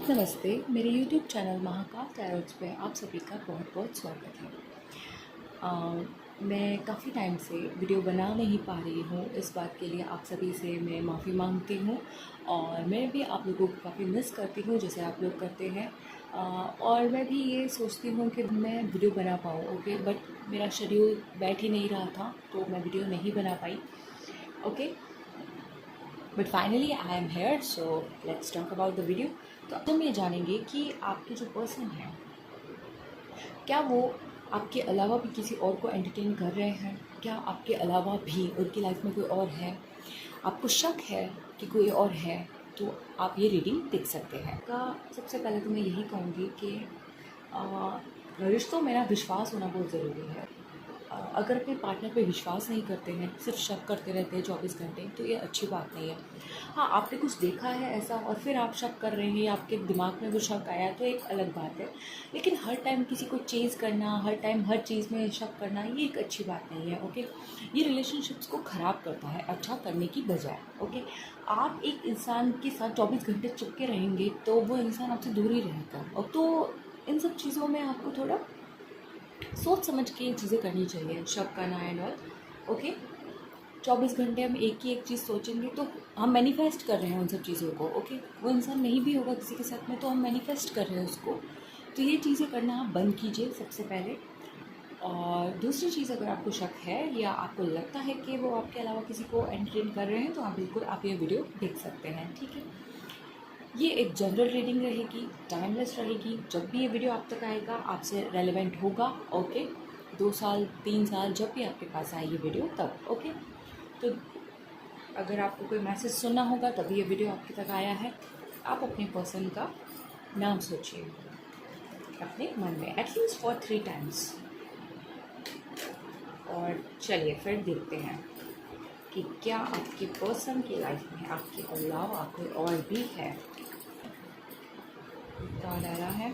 नमस्ते, मेरे YouTube channel Mahakal टैरोट्स पे आप सभी का बहुत बहुत स्वागत है। मैं काफ़ी टाइम से वीडियो बना नहीं पा रही हूँ। इस बात के लिए आप सभी से मैं माफ़ी मांगती हूँ और मैं भी आप लोगों को काफ़ी मिस करती हूँ जैसे आप लोग करते हैं। और मैं भी ये सोचती हूँ कि मैं वीडियो बना पाऊँ, ओके, बट मेरा शेड्यूल बैठ ही नहीं रहा था तो मैं वीडियो नहीं बना पाई, okay. But finally I am here, so let's talk about the video. तो अब हम ये जानेंगे कि आपके जो पर्सन है, क्या वो आपके अलावा भी किसी और को एंटरटेन कर रहे हैं? क्या आपके अलावा भी उनकी लाइफ में कोई और है? आपको शक है कि कोई और है, तो आप ये रीडिंग देख सकते हैं। का सबसे पहले तो मैं यही कहूँगी कि रिश्तों में ना विश्वास होना बहुत ज़रूरी है। अगर अपने पार्टनर पे विश्वास नहीं करते हैं, सिर्फ शक करते रहते हैं 24 घंटे, तो ये अच्छी बात नहीं है। हाँ, आपने कुछ देखा है ऐसा और फिर आप शक कर रहे हैं या आपके दिमाग में वो शक आया, तो एक अलग बात है। लेकिन हर टाइम किसी को चेज़ करना, हर टाइम हर चीज़ में शक करना, ये एक अच्छी बात नहीं है, ओके। ये रिलेशनशिप्स को ख़राब करता है अच्छा करने की बजाय, ओके। आप एक इंसान के साथ 24 घंटे चिपके रहेंगे तो वो इंसान आपसे दूर ही रहेगा। और तो इन सब चीज़ों में आपको थोड़ा सोच समझ के ये चीज़ें करनी चाहिए, शक करना एंड ऑल, ओके। 24 घंटे हम एक ही एक चीज़ सोचेंगे तो हम मैनिफेस्ट कर रहे हैं उन सब चीज़ों को, ओके। वो इंसान नहीं भी होगा किसी के साथ में तो हम मैनिफेस्ट कर रहे हैं उसको। तो ये चीज़ें करना आप बंद कीजिए सबसे पहले। और दूसरी चीज़, अगर आपको शक है या आपको लगता है कि वो आपके अलावा किसी को एंटरटेन कर रहे हैं, तो आप बिल्कुल आप ये वीडियो देख सकते हैं, ठीक है। ये एक जनरल रीडिंग रहेगी, टाइमलेस रहेगी। जब भी ये वीडियो आप तक आएगा आपसे रेलेवेंट होगा, ओके। 2 साल 3 साल जब भी आपके पास आए ये वीडियो तब, ओके। तो अगर आपको कोई मैसेज सुनना होगा तभी ये वीडियो आपके तक आया है। आप अपने पर्सन का नाम सोचिए अपने मन में एटलीस्ट फॉर 3 टाइम्स। और चलिए फिर देखते हैं कि क्या आपके पर्सन की लाइफ में आपके अलावा कोई और भी है। क्या डाला है?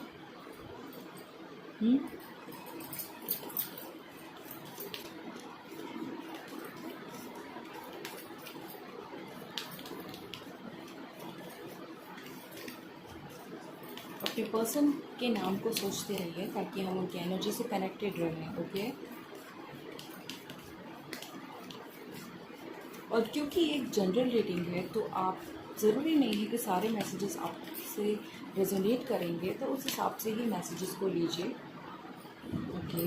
अपने पर्सन के नाम को सोचते रहिए ताकि हम उनकी एनर्जी से कनेक्टेड रहें, ओके। और क्योंकि एक जनरल रीडिंग है तो आप ज़रूरी नहीं है कि सारे मैसेजेस आपसे रेजोनेट करेंगे, तो उस हिसाब से ही मैसेजेस को लीजिए, ओके।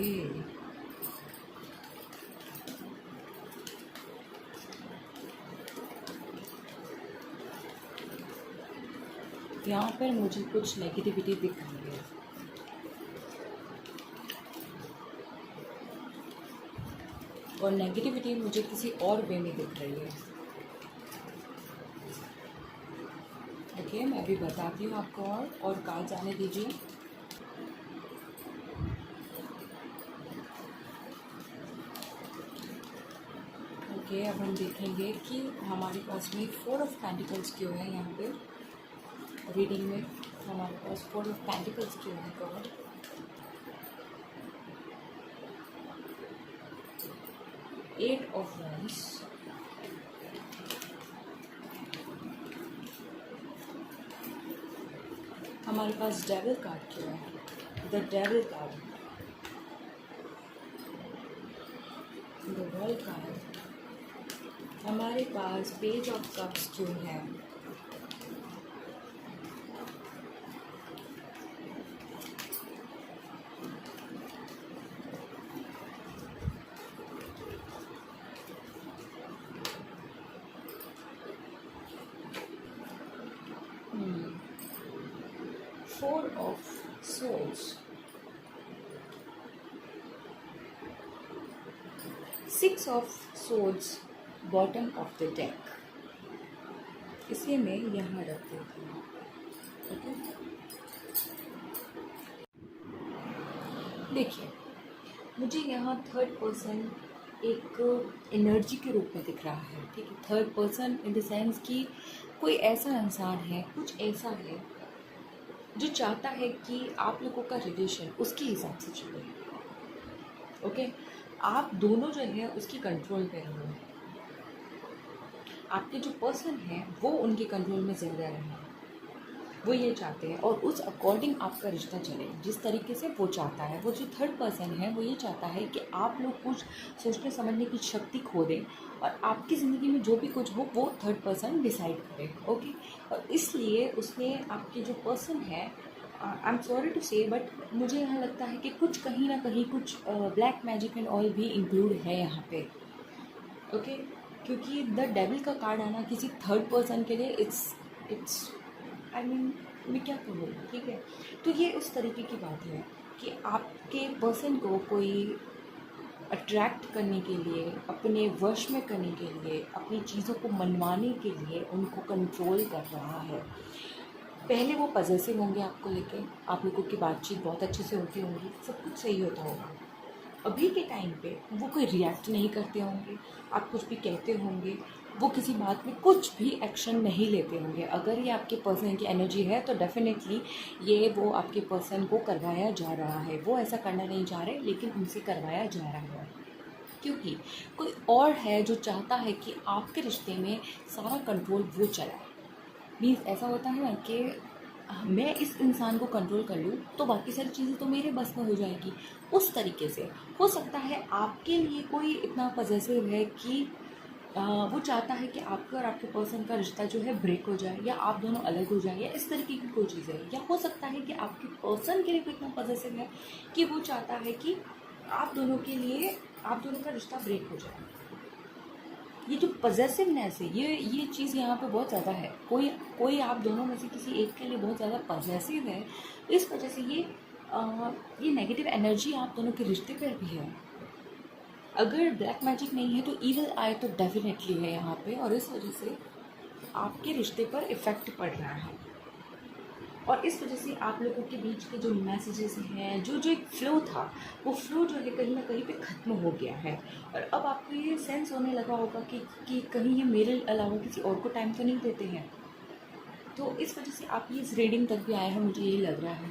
यहाँ पर मुझे कुछ नेगेटिविटी दिख रही है, और नेगेटिविटी मुझे किसी और वे में दिख रही है, ओके। मैं अभी बताती हूँ आपको। और कहाँ जाने दीजिए। ओके, अब हम देखेंगे कि हमारे पास में 4 ऑफ पेंटिकल्स क्यों है यहाँ पे रीडिंग में। हमारे पास 4 ऑफ पेंटिकल्स क्यों है गॉड? 8 ऑफ वंड्स, हमारे पास डेविल कार्ड क्यों है? The devil card, the world card. हमारे पास पेज ऑफ कप्स क्यों है? 4 of souls, 6 of souls, bottom of the deck. इसे मैं यहाँ रख देती हूँ, ओके। देखिए, मुझे यहाँ थर्ड पर्सन एक एनर्जी के रूप में दिख रहा है, ठीक है। Third person in the sense कि कोई ऐसा इंसान है, कुछ ऐसा है जो चाहता है कि आप लोगों का रिलेशन उसके हिसाब से चले, ओके। आप दोनों जो है उसकी कंट्रोल पे रहो। आपके जो पर्सन है वो उनके कंट्रोल में ज़्यादा रहे, वो ये चाहते हैं और उस अकॉर्डिंग आपका रिश्ता चले जिस तरीके से वो चाहता है। वो जो थर्ड पर्सन है वो ये चाहता है कि आप लोग कुछ सोचने समझने की शक्ति खो दें और आपकी ज़िंदगी में जो भी कुछ हो वो थर्ड पर्सन डिसाइड करे। ओके, और इसलिए उसने आपके जो पर्सन है, आई एम सॉरी टू से बट मुझे यहाँ लगता है कि कुछ कहीं ना कहीं कुछ ब्लैक मैजिक एंड ऑल भी इंक्लूड है यहाँ पे। ओके, क्योंकि द डेविल का कार्ड आना किसी थर्ड पर्सन के लिए इट्स आई मीन मैं क्या कहूँ, ठीक है। तो ये उस तरीके की बात है कि आपके पर्सन को कोई अट्रैक्ट करने के लिए, अपने वश में करने के लिए, अपनी चीज़ों को मनवाने के लिए उनको कंट्रोल कर रहा है। पहले वो पॉजेसिव होंगे आपको लेके, आप लोगों की बातचीत बहुत अच्छे से होती होंगी, सब कुछ सही होता होगा। अभी के टाइम पे वो कोई रिएक्ट नहीं करते होंगे, आप कुछ भी कहते होंगे, वो किसी बात में कुछ भी एक्शन नहीं लेते होंगे। अगर ये आपके पर्सन की एनर्जी है तो डेफिनेटली ये वो आपके पर्सन को करवाया जा रहा है। वो ऐसा करना नहीं चाह रहे लेकिन उनसे करवाया जा रहा है, क्योंकि कोई और है जो चाहता है कि आपके रिश्ते में सारा कंट्रोल वो चलाए। मीन्स ऐसा होता है ना कि मैं इस इंसान को कंट्रोल कर लूँ तो बाकी सारी चीज़ें तो मेरे बस में हो जाएगी। उस तरीके से हो सकता है आपके लिए कोई इतना पॉजेसिव है कि वो चाहता है कि आपके और आपके पर्सन का रिश्ता जो है ब्रेक हो जाए या आप दोनों अलग हो जाए या इस तरीके की कोई चीज़ है। या हो सकता है कि आपके पर्सन के लिए कोई इतना पॉजेसिव है कि वो चाहता है कि आप दोनों के लिए आप दोनों का रिश्ता ब्रेक हो जाए। ये जो पॉजेसिवनेस है ये चीज़ यहाँ पे बहुत ज़्यादा है। कोई कोई आप दोनों में से किसी एक के लिए बहुत ज़्यादा पॉजेसिव है, इस वजह से ये नेगेटिव एनर्जी आप दोनों के रिश्ते पर भी है। अगर ब्लैक मैजिक नहीं है तो ईविल आई तो डेफिनेटली है यहाँ पे, और इस वजह से आपके रिश्ते पर इफ़ेक्ट पड़ रहा है। और इस वजह से आप लोगों के बीच के जो मैसेजेस हैं, जो जो एक फ़्लो था, वो फ़्लो जो है कहीं ना कहीं पे ख़त्म हो गया है। और अब आपको ये सेंस होने लगा होगा कि कहीं ये मेरे अलावा किसी और को टाइम तो नहीं देते हैं। तो इस वजह से आप ये इस रीडिंग तक भी आए हैं, मुझे यही लग रहा है।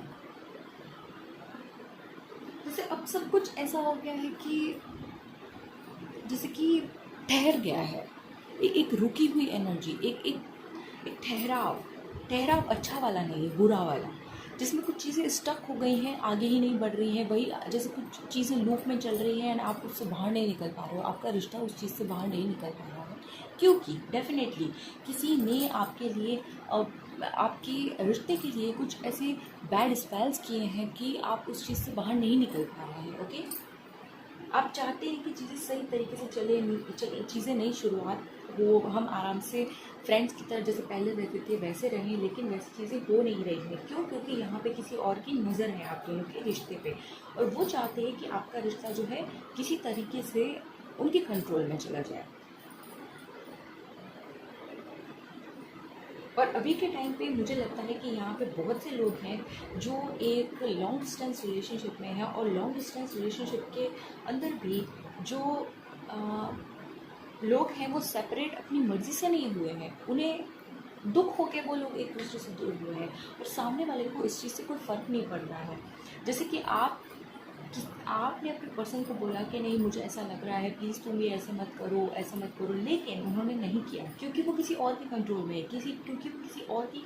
जैसे अब सब कुछ ऐसा हो गया है कि जैसे कि ठहर गया है, एक रुकी हुई एनर्जी, एक ठहराव अच्छा वाला नहीं है, बुरा वाला, जिसमें कुछ चीज़ें स्टक हो गई हैं, आगे ही नहीं बढ़ रही हैं। वही जैसे कुछ चीज़ें लूप में चल रही हैं एंड आप उससे बाहर नहीं निकल पा रहे हो, आपका रिश्ता उस चीज़ से बाहर नहीं निकल पा रहा है, क्योंकि डेफिनेटली किसी ने आपके लिए आपके रिश्ते के लिए कुछ ऐसे बैड स्पेल्स किए हैं कि आप उस चीज़ से बाहर नहीं निकल पा रहे हैं। ओके, आप चाहते हैं कि चीज़ें सही तरीके से चले, चीज़ें नई शुरुआत हो, हम आराम से फ्रेंड्स की तरह जैसे पहले रहते थे वैसे रहें, लेकिन वैसी चीज़ें हो नहीं रही हैं। क्यों? क्योंकि यहाँ पे किसी और की नज़र है आप दोनों के रिश्ते पे, और वो चाहते हैं कि आपका रिश्ता जो है किसी तरीके से उनके कंट्रोल में चला जाए। और अभी के टाइम पे मुझे लगता है कि यहाँ पे बहुत से लोग हैं जो एक लॉन्ग डिस्टेंस रिलेशनशिप में हैं, और लॉन्ग डिस्टेंस रिलेशनशिप के अंदर भी जो लोग हैं वो सेपरेट अपनी मर्ज़ी से नहीं हुए हैं, उन्हें दुख हो के वो लोग एक दूसरे से दूर हुए हैं, और सामने वाले को इस चीज़ से कोई फ़र्क नहीं पड़ रहा है। जैसे कि आपने अपने पर्सन को बोला कि नहीं मुझे ऐसा लग रहा है, प्लीज़ तुम ये ऐसे मत करो, ऐसा मत करो, लेकिन उन्होंने नहीं किया क्योंकि वो किसी और के कंट्रोल में है, क्योंकि वो किसी और की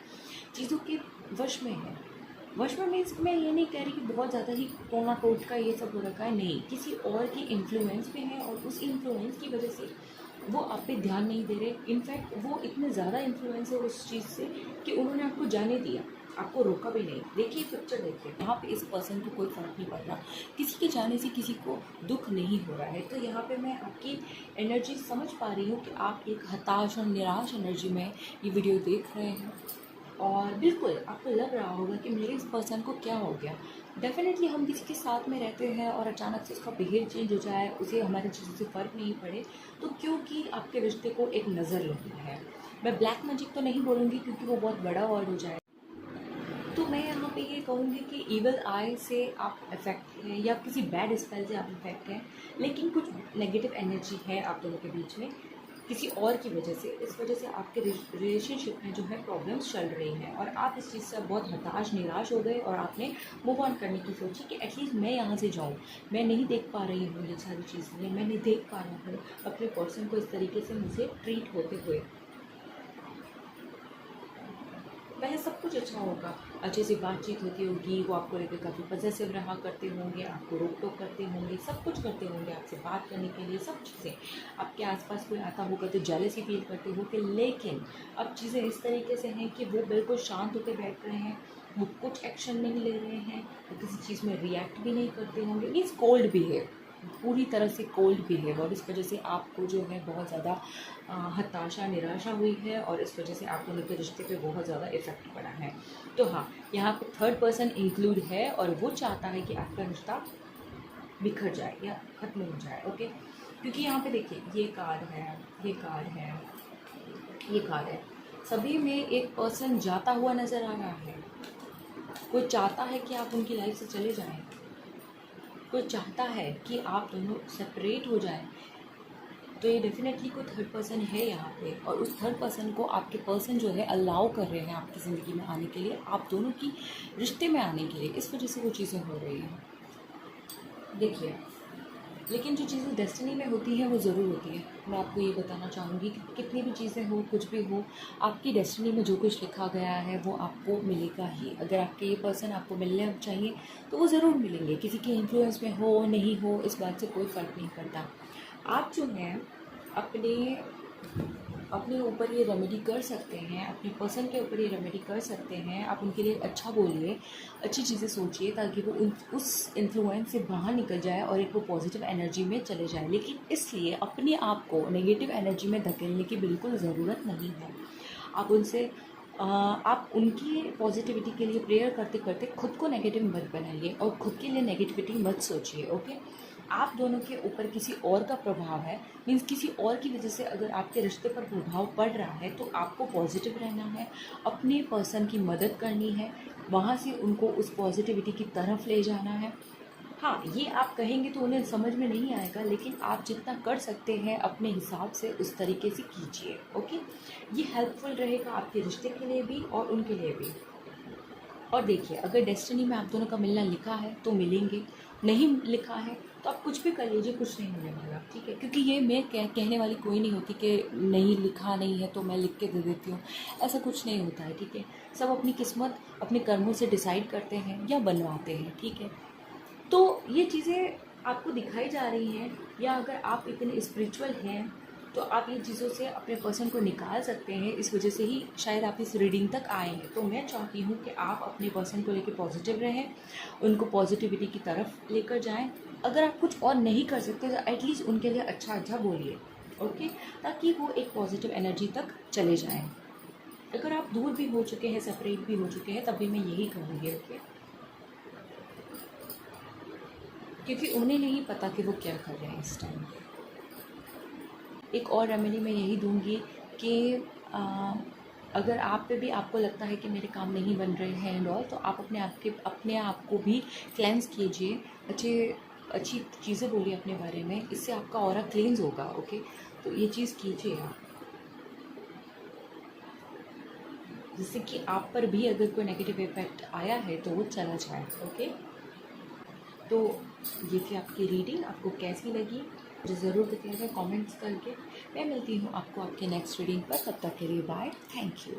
चीज़ों के वश में है। वश में मीन्स मैं ये नहीं कह रही कि बहुत ज़्यादा ही टोना टोटका ये सब हो रखा है, नहीं, किसी और की इन्फ्लुएंस पे है, और उस इन्फ्लुएंस की वजह से वो आप पे ध्यान नहीं दे रहे। इनफैक्ट वो इतने ज़्यादा इन्फ्लुएंस है उस चीज़ से कि उन्होंने आपको जाने दिया, आपको रोका भी नहीं। देखिए पिक्चर, देखिए यहाँ पे इस पर्सन को कोई फ़र्क नहीं पड़ रहा, किसी के जाने से किसी को दुख नहीं हो रहा है। तो यहाँ पे मैं आपकी एनर्जी समझ पा रही हूँ कि आप एक हताश और निराश एनर्जी में ये वीडियो देख रहे हैं, और बिल्कुल आपको लग रहा होगा कि मेरे इस पर्सन को क्या हो गया। डेफिनेटली हम किसी के साथ में रहते हैं और अचानक से उसका बिहेव चेंज हो जाए, उसे हमारी चीज़ों से फ़र्क नहीं पड़े, तो क्योंकि आपके रिश्ते को एक नज़र लगी है। मैं ब्लैक मैजिक तो नहीं बोलूँगी क्योंकि वो बहुत बड़ा वर्ड हो जाए, तो मैं यहाँ पे ये कहूँगी कि ईवल आई से आप इफेक्ट हैं या किसी बैड स्पेल से आप इफेक्ट हैं, लेकिन कुछ नेगेटिव एनर्जी है आप दोनों के बीच में किसी और की वजह से। इस वजह से आपके रिलेशनशिप में जो है प्रॉब्लम्स चल रही हैं, और आप इस चीज़ से बहुत हताश निराश हो गए, और आपने मूव ऑन करने की सोची कि एटलीस्ट मैं यहाँ से जाऊँ। मैं नहीं देख पा रही हूँ ये सारी चीज़ें, मैं नहीं देख पा रहा हूँ अपने पर्सन को इस तरीके से मुझे ट्रीट होते हुए। वह सब कुछ कुछ अच्छा होगा, अच्छे से बातचीत होती होगी, वो आपको लेकर काफ़ी पॉसेसिव रहा करते होंगे, आपको रोक टोक करते होंगे, सब कुछ करते होंगे आपसे बात करने के लिए, सब चीज़ें। आपके आसपास कोई आता होगा तो जेलसी फील करते होंगे, लेकिन अब चीज़ें इस तरीके से हैं कि वो बिल्कुल शांत होकर बैठ रहे हैं, वो कुछ एक्शन नहीं ले रहे हैं, वो किसी चीज़ में रिएक्ट भी नहीं करते होंगे, मीन्स कोल्ड बिहेव, पूरी तरह से कोल्ड बिहेव। और इस वजह से आपको जो है बहुत ज़्यादा हताशा निराशा हुई है, और इस वजह से आप दोनों के रिश्ते पे बहुत ज़्यादा इफ़ेक्ट पड़ा है। तो हाँ, यहाँ पे थर्ड पर्सन इंक्लूड है, और वो चाहता है कि आपका रिश्ता बिखर जाए या ख़त्म हो जाए। ओके, क्योंकि यहाँ पे देखिए ये कार्ड है, ये कार्ड है, ये कार्ड है, सभी में एक पर्सन जाता हुआ नज़र आ रहा है। कोई चाहता है कि आप उनकी लाइफ से चले जाएं, कोई चाहता है कि आप दोनों सेपरेट हो जाएं। तो ये डेफिनेटली कोई थर्ड पर्सन है यहाँ पे, और उस थर्ड पर्सन को आपके पर्सन जो है अलाउ कर रहे हैं आपकी ज़िंदगी में आने के लिए, आप दोनों की रिश्ते में आने के लिए। इस वजह से वो चीज़ें हो रही हैं। देखिए, लेकिन जो चीज़ें डेस्टिनी में होती हैं वो ज़रूर होती है। मैं आपको ये बताना चाहूँगी कि कितनी भी चीज़ें हो, कुछ भी हो, आपकी डेस्टिनी में जो कुछ लिखा गया है वो आपको मिलेगा ही। अगर आपके ये पर्सन आपको मिलने चाहिए तो वो ज़रूर मिलेंगे, किसी के इन्फ्लुएंस में हो नहीं हो इस बात से कोई फ़र्क नहीं पड़ता। आप जो हैं अपने अपने ऊपर ये रेमेडी कर सकते हैं, अपने पर्सन के ऊपर ये रेमेडी कर सकते हैं। आप उनके लिए अच्छा बोलिए, अच्छी चीज़ें सोचिए, ताकि वो उस इन्फ्लुएंस से बाहर निकल जाए और एक वो पॉजिटिव एनर्जी में चले जाए। लेकिन इसलिए अपने आप को नेगेटिव एनर्जी में धकेलने की बिल्कुल ज़रूरत नहीं है। आप उनसे आप उनकी पॉजिटिविटी के लिए प्रेयर करते करते खुद को नेगेटिव मत बनाइए, और खुद के लिए नेगेटिविटी मत सोचिए। ओके, आप दोनों के ऊपर किसी और का प्रभाव है, मीन्स किसी और की वजह से अगर आपके रिश्ते पर प्रभाव पड़ रहा है, तो आपको पॉजिटिव रहना है, अपने पर्सन की मदद करनी है, वहाँ से उनको उस पॉजिटिविटी की तरफ ले जाना है। हाँ, ये आप कहेंगे तो उन्हें समझ में नहीं आएगा, लेकिन आप जितना कर सकते हैं अपने हिसाब से उस तरीके से कीजिए। ओके, ये हेल्पफुल रहेगा आपके रिश्ते के लिए भी और उनके लिए भी। और देखिए, अगर डेस्टिनी में आप दोनों का मिलना लिखा है तो मिलेंगे, नहीं लिखा है तो आप कुछ भी कर लीजिए, कुछ नहीं होने वाला। ठीक है, क्योंकि ये मैं कहने वाली कोई नहीं होती कि नहीं लिखा नहीं है तो मैं लिख के दे देती हूँ, ऐसा कुछ नहीं होता है। ठीक है, सब अपनी किस्मत अपने कर्मों से डिसाइड करते हैं या बनवाते हैं। ठीक है, तो ये चीज़ें आपको दिखाई जा रही हैं, या अगर आप इतने स्पिरिचुअल हैं तो आप ये चीज़ों से अपने पर्सन को निकाल सकते हैं। इस वजह से ही शायद आप इस रीडिंग तक आए हैं। तो मैं चाहती हूँ कि आप अपने पर्सन को लेकर पॉजिटिव रहें, उनको पॉजिटिविटी की तरफ लेकर जाएं। अगर आप कुछ और नहीं कर सकते तो एटलीस्ट उनके लिए अच्छा अच्छा बोलिए। ओके, ताकि वो एक पॉजिटिव एनर्जी तक चले जाएँ। अगर आप दूर भी हो चुके हैं, सेपरेट भी हो चुके हैं, तब भी मैं यही कहूँगी। ओके, क्योंकि उन्हें नहीं पता कि वो क्या कर रहे हैं इस टाइम पे। एक और रेमेडी मैं यही दूंगी कि अगर आप पे भी आपको लगता है कि मेरे काम नहीं बन रहे हैं एंड ऑल, तो आप अपने आप को भी क्लेंस कीजिए, अच्छी चीज़ें बोलिए अपने बारे में, इससे आपका ऑरा क्लींस होगा। ओके, तो ये चीज़ कीजिए आप, जिससे कि आप पर भी अगर कोई नेगेटिव इफेक्ट आया है तो वो चला जाए। ओके, तो ये थी आपकी रीडिंग, आपको कैसी लगी मुझे ज़रूर बताइएगा कमेंट्स करके। मैं मिलती हूँ आपको आपके नेक्स्ट रीडिंग पर, तब तक के लिए बाय, थैंक यू।